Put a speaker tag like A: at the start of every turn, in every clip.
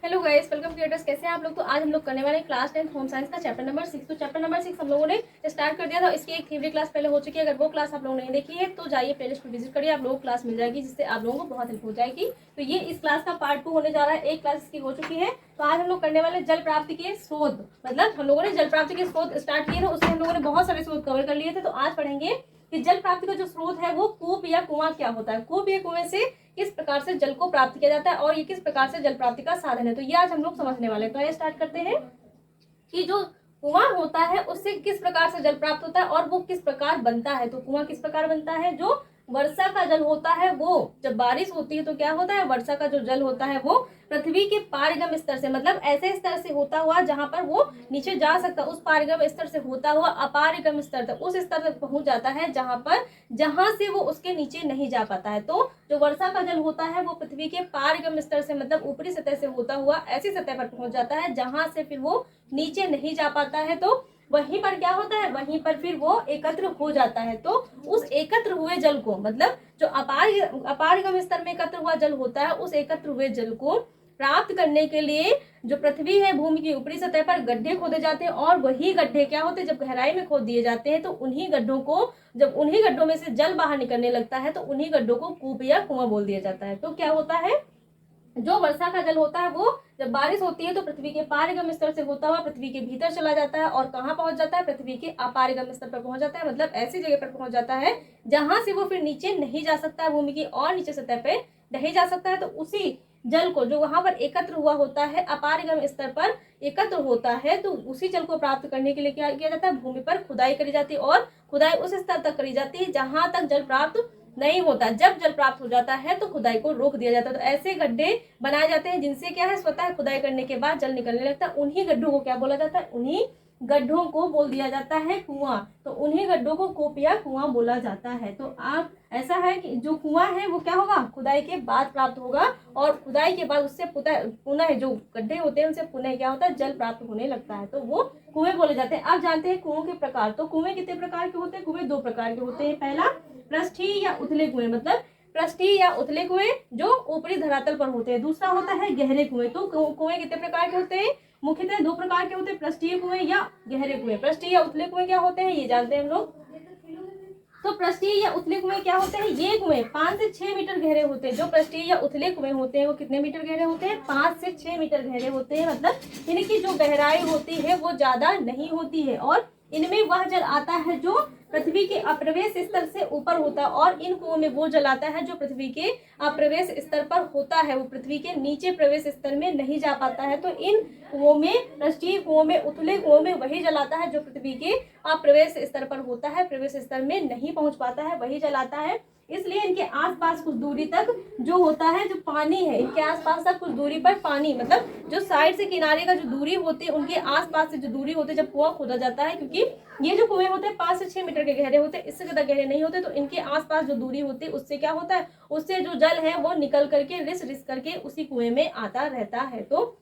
A: Hello guys, welcome creators. कैसे हैं आप लोग। तो आज हम लोग करने वाले क्लास 10 होम साइंस का चैप्टर नंबर 6। तो चैप्टर नंबर 6 हम लोगों ने स्टार्ट कर दिया था। इसकी एक थ्योरी क्लास पहले हो चुकी है। अगर वो क्लास आप लोगों ने नहीं देखी है तो जाइए प्लेलिस्ट पर विजिट करिए, आप लोगों को क्लास मिल जाएगी, जिससे आप लोगों को बहुत हेल्प हो जाएगी। तो ये इस क्लास का पार्ट 2 होने जा रहा है। एक क्लास इसकी हो चुकी है। तो आज हम लोग करने वाले जल प्राप्ति के स्रोत, मतलब हम लोगों ने जल प्राप्ति के स्रोत स्टार्ट किए थे, उसमें हम लोगों ने बहुत सारे स्रोत कवर कर लिए थे। तो आज पढ़ेंगे कि जल प्राप्ति का जो स्रोत है वो कूप या कुआं क्या होता है, कूप या कुएं से किस प्रकार से जल को प्राप्त किया जाता है और ये किस प्रकार से जल प्राप्ति का साधन है। तो ये आज हम लोग समझने वाले हैं। तो ये स्टार्ट करते हैं कि जो कुआं होता है उससे किस प्रकार से जल प्राप्त होता है और वो किस प्रकार बनता है। तो कुआं किस प्रकार बनता है, जो वर्षा का जल होता है, वो जब बारिश होती है तो क्या होता है, वर्षा का जो जल होता है वो पृथ्वी के पारगम स्तर से, मतलब ऐसे स्तर से होता हुआ जहां पर वो नीचे जा सकता, उस पारगम स्तर से होता हुआ अपारगम स्तर तक, उस स्तर तक पहुंच जाता है जहां से वो उसके नीचे नहीं जा पाता है। तो जो वर्षा का जल होता है वो पृथ्वी के पारगम स्तर से, मतलब ऊपरी सतह से होता हुआ ऐसी सतह पर पहुंच जाता है जहां से फिर वो नीचे नहीं जा पाता है। तो वहीं पर क्या होता है, वहीं पर फिर वो एकत्र हो जाता है। तो उस एकत्र हुए जल को, मतलब जो अपारगम स्तर में एकत्र हुआ जल होता है, उस एकत्र हुए जल को प्राप्त करने के लिए जो पृथ्वी है, भूमि की ऊपरी सतह पर गड्ढे खोदे जाते हैं। और वही गड्ढे क्या होते हैं, जब गहराई में खोद दिए जाते हैं तो उन्हीं गड्ढों को, जब उन्हीं गड्ढों में से जल बाहर निकलने लगता है तो उन्हीं गड्ढों को कूप या कुआं बोल दिया जाता है। तो क्या होता है, जो वर्षा का जल होता है वो जब बारिश होती है तो पृथ्वी के पारगम स्तर से होता हुआ पृथ्वी के भीतर चला जाता है और कहाँ पहुंच जाता है, पृथ्वी के अपारगम स्तर पर पहुंच जाता है, मतलब ऐसी जगह पर पहुंच जाता है जहां से वो फिर नीचे नहीं जा सकता है, भूमि की और नीचे सतह पे नहीं जा सकता है। तो उसी जल को जो वहां पर एकत्र हुआ होता है, अपारगम स्तर पर एकत्र होता है, तो उसी जल को प्राप्त करने के लिए क्या किया जाता है, भूमि पर खुदाई करी जाती है और खुदाई उस स्तर तक करी जाती है जहां तक जल प्राप्त नहीं होता। जब जल प्राप्त हो जाता है तो खुदाई को रोक दिया जाता है। तो ऐसे गड्ढे बनाए जाते हैं जिनसे क्या है, स्वतः खुदाई करने के बाद जल निकलने लगता है। उन्हीं गड्ढों को क्या बोला जाता है, उन्हीं गड्ढों को बोल दिया जाता है कुआं। तो उन्हीं गड्ढों को कूप या कुआं बोला जाता है। तो आप ऐसा है कि जो कुआं है वो क्या होगा, खुदाई के बाद प्राप्त होगा और खुदाई के बाद उससे पुनः जो गड्ढे होते हैं उनसे पुनः क्या होता है, जल प्राप्त होने लगता है। तो वो कुएं बोले जाते हैं। अब जानते हैं कुओं के प्रकार। तो कुएं कितने प्रकार के होते हैं, कुएं 2 प्रकार के होते हैं। पहला पृष्ठीय या उथले कुएं, मतलब पृष्ठीय या उथले कुएं जो ऊपरी धरातल पर होते हैं। दूसरा होता है गहरे कुएं। तो कुएं कितने प्रकार के होते हैं, मुख्यतः 2 प्रकार के होते हैं, पृष्ठीय कुएं या गहरे कुएं। पृष्ठीय या उथले कुएं क्या होते हैं ये जानते हैं हम लोग। तो पृष्ठीय या उथले कुएं क्या होते हैं, ये कुएं 5 से 6 मीटर गहरे होते हैं। जो पृष्ठीय या उथले कुएं होते हैं वो कितने मीटर गहरे होते हैं, 5 से 6 मीटर गहरे होते हैं, मतलब इनकी जो गहराई होती है वो ज्यादा नहीं होती है और इनमें वह जल आता है जो पृथ्वी के अप्रवेश स्तर से ऊपर होता है। और इन कुओं में वो जल आता है जो पृथ्वी के अप्रवेश स्तर पर होता है, वो पृथ्वी के नीचे प्रवेश स्तर में नहीं जा पाता है। तो इन कुओं में, पृष्ठीय कुओं में, उथले कुओं में वही जल आता है जो पृथ्वी के अप्रवेश स्तर पर होता है, प्रवेश स्तर में नहीं पहुंच पाता है, वही जल आता है। इसलिए इनके आसपास कुछ दूरी तक जो होता है, जो पानी है, इनके आसपास तक कुछ दूरी पर पानी, मतलब जो साइड से किनारे का जो दूरी होती है उनके आसपास से जो दूरी होती है जब कुआं खोदा जाता है, क्योंकि ये जो कुएं होते हैं 5 से 6 मीटर के गहरे होते हैं, इससे ज्यादा गहरे नहीं होते। तो इनके आसपास जो दूरी होती है उससे क्या होता है, उससे जो जल है वो निकल करके रिस रिस करके उसी कुएं में आता रहता है। तो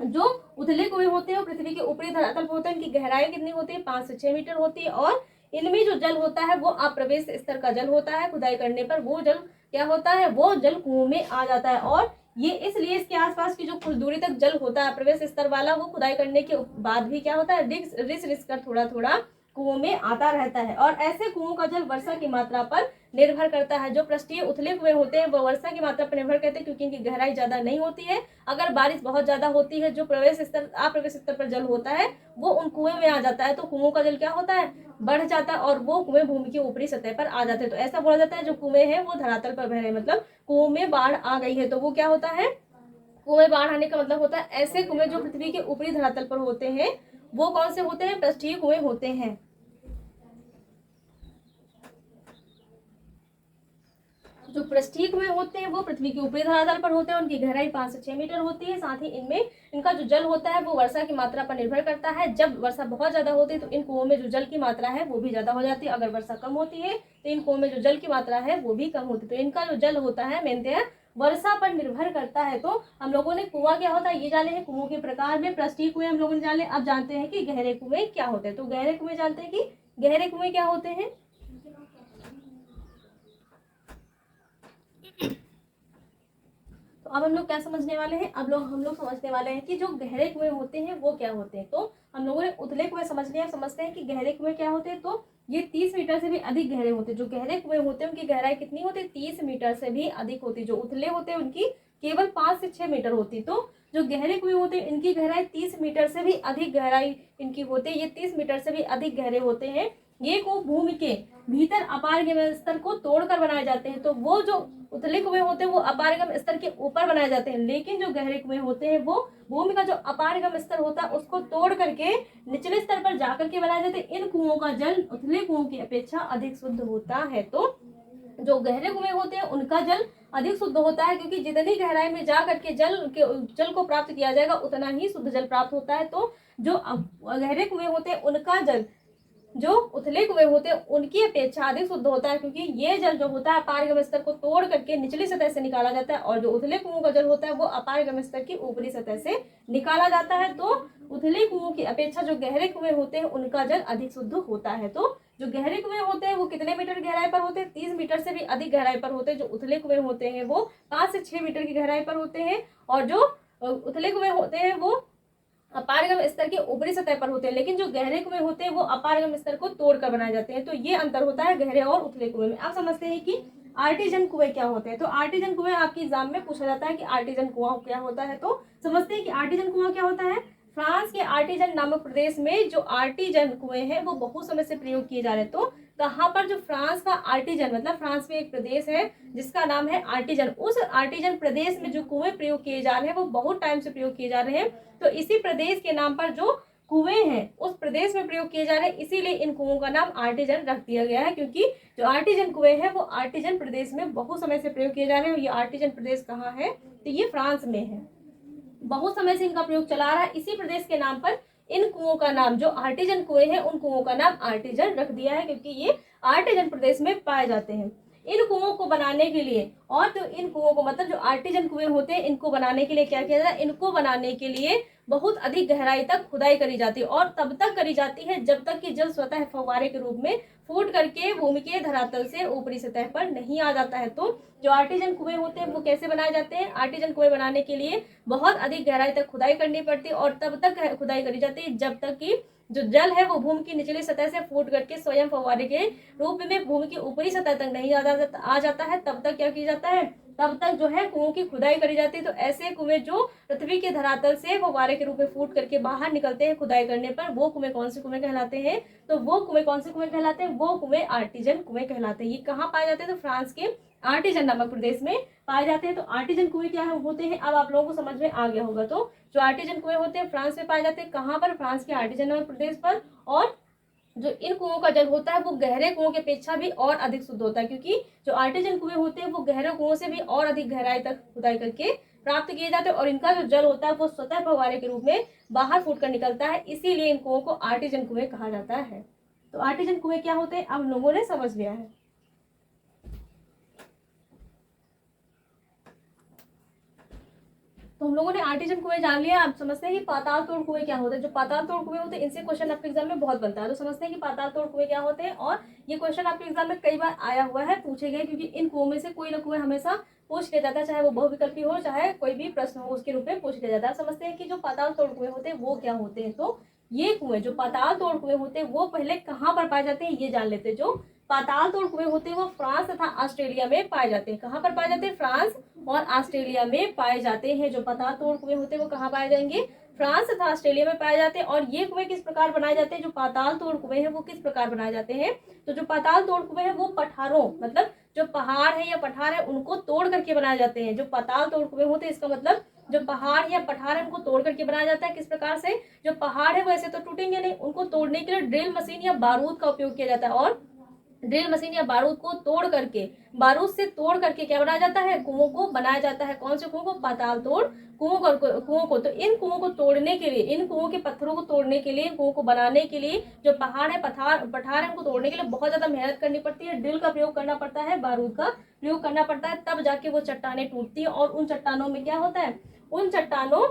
A: जो उथले कुएं होते हैं वो पृथ्वी के ऊपरी धरातल पर होते हैं। इनकी गहराई कितनी होती है, 5 से 6 मीटर होती है और इनमें जो जल होता है वो अप्रवेश स्तर का जल होता है। खुदाई करने पर वो जल क्या होता है, वो जल कुओं में आ जाता है और ये इसलिए इसके आसपास की जो कुछ दूरी तक जल होता है प्रवेश स्तर वाला, वो खुदाई करने के बाद भी क्या होता है, रिस रिस कर थोड़ा थोड़ा कुओं में आता रहता है। और ऐसे कुओं का जल वर्षा की मात्रा पर निर्भर करता है। जो पृष्ठीय उथले कुएं होते हैं वो वर्षा की मात्रा पर निर्भर करते हैं क्योंकि इनकी गहराई ज्यादा नहीं होती है। अगर बारिश बहुत ज्यादा होती है, जो प्रवेश स्तर अप्रवेश स्तर पर जल होता है वो उन कुएं में आ जाता है, तो कुओं का जल क्या होता है, बढ़ जाता है और वो कुएं भूमि की ऊपरी सतह पर आ जाते हैं। तो ऐसा बोला जाता है जो कुएं हैं वो धरातल पर बह रहे हैं, मतलब कुओं में बाढ़ आ गई है। तो वो क्या होता है, कुएं बाढ़ आने का मतलब होता है ऐसे कुएं जो पृथ्वी के ऊपरी धरातल पर होते हैं, वो कौन से होते हैं, पृष्ठीय कुएं होते हैं। जो पृष्ठीय कुएं होते हैं वो पृथ्वी के ऊपरी धरातल पर होते हैं, उनकी गहराई 5 से 6 मीटर होती है। साथ ही इनमें इनका जो जल होता है वो वर्षा की मात्रा पर निर्भर करता है। जब वर्षा बहुत ज्यादा होती है तो इन कुओं में जो जल की मात्रा है वो भी ज्यादा हो जाती है। अगर वर्षा कम होती है तो इन कुओं में जो जल की मात्रा है वो भी कम होती है। तो इनका जो जल होता है मेनतः वर्षा पर निर्भर करता है। तो हम लोगों ने कुआं क्या होता है ये जाने हैं, कुओं के प्रकार में पृष्ठीय कुएं हम लोगों ने जाने। अब जानते हैं कि गहरे कुएं क्या होते हैं। तो गहरे कुएं जानते हैं कि गहरे कुएं क्या होते हैं। तो अब हम लोग क्या समझने वाले हैं, अब हम लोग समझने वाले हैं कि जो गहरे कुएं होते हैं वो क्या होते हैं। तो हम लोगों ने उथले कुएं समझ लिया, समझते हैं कि गहरे कुएं क्या होते हैं। तो ये 30 मीटर से भी अधिक गहरे होते हैं। जो गहरे कुएं होते हैं उनकी गहराई कितनी होती है, 30 मीटर से भी अधिक होती है। जो उथले होते हैं उनकी केवल 5 से 6 मीटर होती है। तो जो गहरे कुएं होते हैं इनकी गहराई 30 मीटर से भी अधिक गहराई इनकी होती है। ये 30 मीटर से भी अधिक गहरे होते हैं। ये कुएं भूमि के भीतर अपारगम स्तर को तोड़कर बनाए जाते हैं। तो वो जो उथले कुएं होते हैं वो अपारगम स्तर के ऊपर बनाए जाते हैं, लेकिन जो गहरे कुएं होते हैं वो भूमि का जो अपारगम स्तर होता है उसको तोड़ करके निचले स्तर पर जाकर के बनाए जाते हैं। इन कुओं का जल उथले कुओं की अपेक्षा अधिक शुद्ध होता है। तो जो गहरे कुएं होते हैं उनका जल अधिक शुद्ध होता है, क्योंकि जितनी गहराई में जा करके जल को प्राप्त किया जाएगा उतना ही शुद्ध जल प्राप्त होता है। तो जो गहरे कुएं होते हैं उनका जल जो उथले कुएं होते हैं उनकी अपेक्षा अधिक शुद्ध होता है, क्योंकि ये जल जो होता है अपारगम स्तर को तोड़ करके निचली सतह से निकाला जाता है, और जो उथले कुओं का जल होता है वो अपारगम स्तर की ऊपरी सतह से निकाला जाता है। तो उथले कुओं की अपेक्षा जो गहरे कुएं होते हैं उनका जल अधिक शुद्ध होता है। तो जो गहरे कुएं होते हैं वो कितने मीटर गहराई पर होते हैं, 30 मीटर से भी अधिक गहराई पर होते हैं। जो उथले कुएं होते हैं वो 5 से 6 मीटर की गहराई पर होते हैं, और जो उथले कुएं होते हैं वो अपारगम स्तर के ऊपरी सतह पर होते हैं, लेकिन जो गहरे कुएं होते हैं वो अपारगम स्तर को तोड़कर बनाए जाते हैं। तो ये अंतर होता है गहरे और उथले कुएं में। अब समझते हैं कि आर्टिजन कुएं क्या होते हैं। तो आर्टिजन कुएं आपके एग्जाम में पूछा जाता है कि आर्टिजन कुआं क्या होता है। तो समझते हैं कि आर्टिजन कुआं क्या होता है। फ्रांस के आर्टिजन नामक प्रदेश में जो आर्टिजन कुएं हैं वो बहुत समय से प्रयोग किए जा रहे हैं। तो कहाँ पर जो फ्रांस का आर्टिजन मतलब फ्रांस में एक प्रदेश है जिसका नाम है आर्टिजन, उस आर्टिजन प्रदेश में जो कुएं प्रयोग किए जा रहे हैं वो बहुत टाइम से प्रयोग किए जा रहे हैं। तो इसी प्रदेश के नाम पर जो कुएं हैं उस प्रदेश में प्रयोग किए जा रहे हैं, इसीलिए इन कुओं का नाम आर्टिजन रख दिया गया है, क्योंकि जो आर्टिजन कुएं हैं वो आर्टिजन प्रदेश में बहुत समय से प्रयोग किए जा रहे हैं। ये आर्टिजन प्रदेश कहाँ है, तो ये फ्रांस में है। बहुत समय से इनका प्रयोग चला रहा है, इसी प्रदेश के नाम पर इन कुओं का नाम जो आर्टिजन कुएं हैं उन कुओं का नाम आर्टिजन रख दिया है, क्योंकि ये आर्टिजन प्रदेश में पाए जाते हैं। इन कुओं को बनाने के लिए और तो इन कुओं को मतलब जो आर्टिजन कुएं होते हैं इनको बनाने के लिए क्या किया जाता है, इनको बनाने के लिए बहुत अधिक गहराई तक खुदाई करी जाती है, और तब तक करी जाती है जब तक कि जल स्वतः फव्वारे के रूप में फूट करके भूमि के धरातल से ऊपरी सतह पर नहीं आ जाता है। तो जो आर्टिजन कुएं होते हैं वो कैसे बनाए जाते हैं, आर्टिजन कुएं बनाने के लिए बहुत अधिक गहराई तक खुदाई करनी पड़ती है, और तब तक खुदाई करी जाती है जब तक कि जो जल है वो भूमि की निचली सतह से फूट करके स्वयं फव्वारे के रूप में भूमि की ऊपरी सतह तक नहीं आ जाता है। तब तक क्या किया जाता है, तब तक जो है कुओं की खुदाई करी जाती है। तो ऐसे कुएं जो पृथ्वी के धरातल से फव्वारे के रूप में फूट करके बाहर निकलते हैं खुदाई करने पर, वो कुएं कौन से कुएं कहलाते हैं, तो वो कुएं कौन से कुएं कहलाते हैं, वो कुएं आर्टिजन कुएं कहलाते हैं। ये कहाँ पाए जाते हैं, तो फ्रांस के आर्टिजन नामक प्रदेश में पाए जाते हैं। तो आर्टिजन कुएं क्या होते हैं अब आप लोगों को समझ में आ गया होगा। तो जो आर्टिजन कुएं होते हैं फ्रांस में पाए जाते हैं, कहाँ पर, फ्रांस के आर्टिजन नामक प्रदेश पर। और जो इन कुओं का जल होता है वो गहरे कुओं की अपेक्षा भी और अधिक शुद्ध होता है, क्योंकि जो आर्टिजन कुएं होते हैं वो गहरे कुओं से भी और अधिक गहराई तक खुदाई करके प्राप्त किए जाते हैं, और इनका जो जल होता है वो स्वतः फव्वारे के रूप में बाहर फूट कर निकलता है, इसीलिए इन कुओं को आर्टिजन कुएं कहा जाता है। तो आर्टिजन कुएं क्या होते हैं अब लोगों ने समझ लिया है। तो हम लोगों ने आर्टिजन कुएं जान लिया। अब समझते हैं कि पाताल तोड़ कुएं क्या होते हैं। जो पाताल तोड़ कुएं होते हैं इनसे क्वेश्चन आपके एग्जाम में बहुत बनता है। तो समझते हैं कि पाताल तोड़ कुएं क्या होते हैं, और ये क्वेश्चन आपके एग्जाम में कई बार आया हुआ है, पूछे गए, क्योंकि इन कुओं में से कोई ना कोई हमेशा पूछ लिया जाता है, चाहे वो बहुविकल्पी हो चाहे कोई भी प्रश्न हो उसके रूप में पूछ लिया जाता है। समझते हैं कि जो पाताल तोड़ कुएं होते हैं वो क्या होते हैं। तो ये कुएं जो पाताल तोड़ कुएं होते हैं वो पहले कहाँ पर पाए जाते हैं ये जान लेते हैं। जो पाताल तोड़ कुएं होते हैं वो फ्रांस तथा ऑस्ट्रेलिया में पाए जाते हैं। कहाँ पर पाए जाते हैं, फ्रांस और ऑस्ट्रेलिया में पाए जाते हैं। जो पाताल तोड़ कुएं होते हैं वो कहाँ पाए जाएंगे, फ्रांस तथा ऑस्ट्रेलिया में पाए जाते हैं। और ये कुएं किस प्रकार बनाए जाते हैं, जो पाताल तोड़ कुएं हैं वो किस प्रकार बनाए जाते हैं, तो जो पाताल तोड़ कुएं हैं वो पठारों मतलब जो पहाड़ है या पठार है उनको तोड़ करके बनाए जाते हैं। जो पाताल तोड़ कुएं होते हैं इसका मतलब जो पहाड़ या पठार है उनको तोड़ करके बनाया जाता है। किस प्रकार से, जो पहाड़ है वो ऐसे तो टूटेंगे नहीं, उनको तोड़ने के लिए ड्रिल मशीन या बारूद का उपयोग किया जाता है, और ड्रिल मशीन या बारूद को तोड़ करके बारूद से तोड़ करके क्या बनाया जाता है, कुओं को बनाया जाता है। कौन से कुओं को, पाताल तोड़ कुओं को। तो इन कुओं को तोड़ने के लिए, इन कुओं के पत्थरों को तोड़ने के लिए, कुओं को बनाने के लिए जो पहाड़ है पठार है उनको तोड़ने के लिए बहुत ज्यादा मेहनत करनी पड़ती है, ड्रिल का प्रयोग करना पड़ता है, बारूद का प्रयोग करना पड़ता है, तब जाके वो चट्टानें टूटती है। और उन चट्टानों में क्या होता है, उन चट्टानों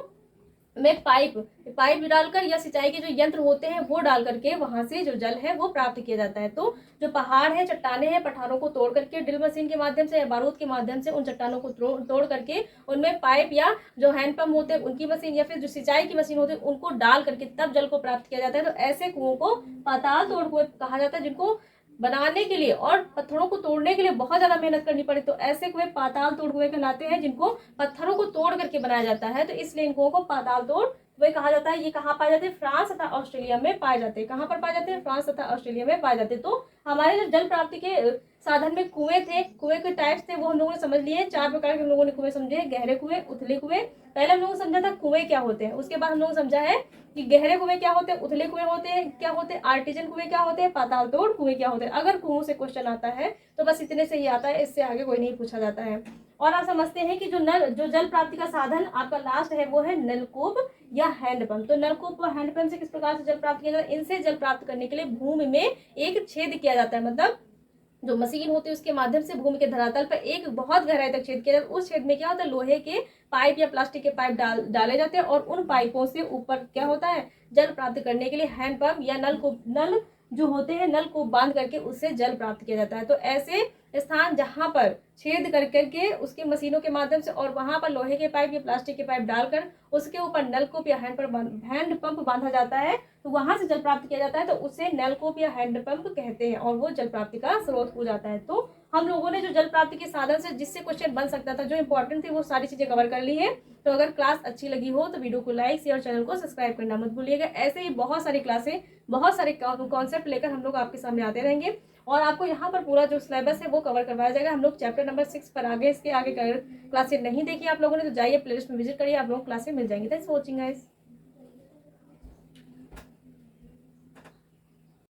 A: में पाइप डालकर या सिंचाई के जो यंत्र होते हैं वो डाल करके वहां से जो जल है वो प्राप्त किया जाता है। तो जो पहाड़ है, चट्टाने हैं, पठारों को तोड़ करके ड्रिल मशीन के माध्यम से या बारूद के माध्यम से उन चट्टानों को तोड़ करके उनमें पाइप या जो हैंडपंप होते हैं उनकी मशीन या फिर जो सिंचाई की मशीन होती है उनको डाल करके तब जल को प्राप्त किया जाता है। तो ऐसे कुओं को पाताल तोड़ कुएं कहा जाता है, जिनको बनाने के लिए और पत्थरों को तोड़ने के लिए बहुत ज्यादा मेहनत करनी पड़े। तो ऐसे कुएं पाताल तोड़ कुएं कहलाते हैं, जिनको पत्थरों को तोड़ करके बनाया जाता है। तो इसलिए इन कुओं को पाताल तोड़ कुएं कहा जाता है। ये कहाँ पाए जाते हैं? फ्रांस तथा ऑस्ट्रेलिया में पाए जाते हैं। कहाँ पर पाए जाते हैं? फ्रांस तथा ऑस्ट्रेलिया में पाए जाते हैं। तो हमारे जो जल प्राप्ति के साधन में कुएं थे, कुएं के टाइप्स थे, वो हम लोगों ने समझ लिए। 4 प्रकार के हम लोगों ने कुएं समझे। गहरे कुएं, उथले कुएं। पहले हम लोगों ने समझा था कुएं क्या होते हैं, उसके बाद हम लोगों ने समझा है कि गहरे कुएं क्या होते हैं, उथले कुएं होते हैं क्या होते हैं, आर्टिजन कुएं क्या होते हैं, पाताल तोड़ कुएं क्या होते हैं। अगर कुओं से क्वेश्चन आता है तो बस इतने से ही आता है, इससे आगे कोई नहीं पूछा जाता है। और आप समझते हैं कि जो जल प्राप्ति का साधन आपका लास्ट है वो है नलकूप या हैंडपंप। तो नलकूप और हैंडपंप से किस प्रकार से जल प्राप्त किया जाता है? इनसे जल प्राप्त करने के लिए भूमि में एक छेद किया जाता है, मतलब जो मशीन होती है उसके माध्यम से भूमि के धरातल पर एक बहुत गहराई तक छेद किया जाता है। उस छेद में क्या होता है? लोहे के पाइप या प्लास्टिक के पाइप डाले जाते हैं और उन पाइपों से ऊपर क्या होता है? जल प्राप्त करने के लिए हैंडपंप या नल जो होते हैं, नल को बांध करके उससे जल प्राप्त किया जाता है। तो ऐसे स्थान जहां पर छेद कर करके उसके मशीनों के माध्यम से और वहां पर लोहे के पाइप या प्लास्टिक के पाइप डालकर उसके ऊपर नलकूप या हैंडपंप बांधा जाता है, तो वहां से जल प्राप्त किया जाता है। तो उसे नलकूप या हैंडपंप कहते हैं और वो जल प्राप्ति का स्रोत हो जाता है। तो हम लोगों ने जो जल प्राप्ति के साधन से जिससे क्वेश्चन बन सकता था, जो इंपॉर्टेंट थे, वो सारी चीजें कवर कर ली है। तो अगर क्लास अच्छी लगी हो तो वीडियो को लाइक, शेयर, चैनल को सब्सक्राइब करना मत भूलिएगा। ऐसे ही बहुत सारी क्लासें, बहुत सारे कॉन्सेप्ट लेकर हम लोग आपके सामने आते रहेंगे और आपको यहाँ पर पूरा जो सिलेबस है वो कवर करवाया जाएगा। हम लोग चैप्टर नंबर 6 पर आगे, इसके आगे क्लासें नहीं देखी आप लोगों ने तो जाइए प्लेलिस्ट में विजिट करिए, आप लोगों को क्लासें मिल जाएंगी। Thanks for watching guys.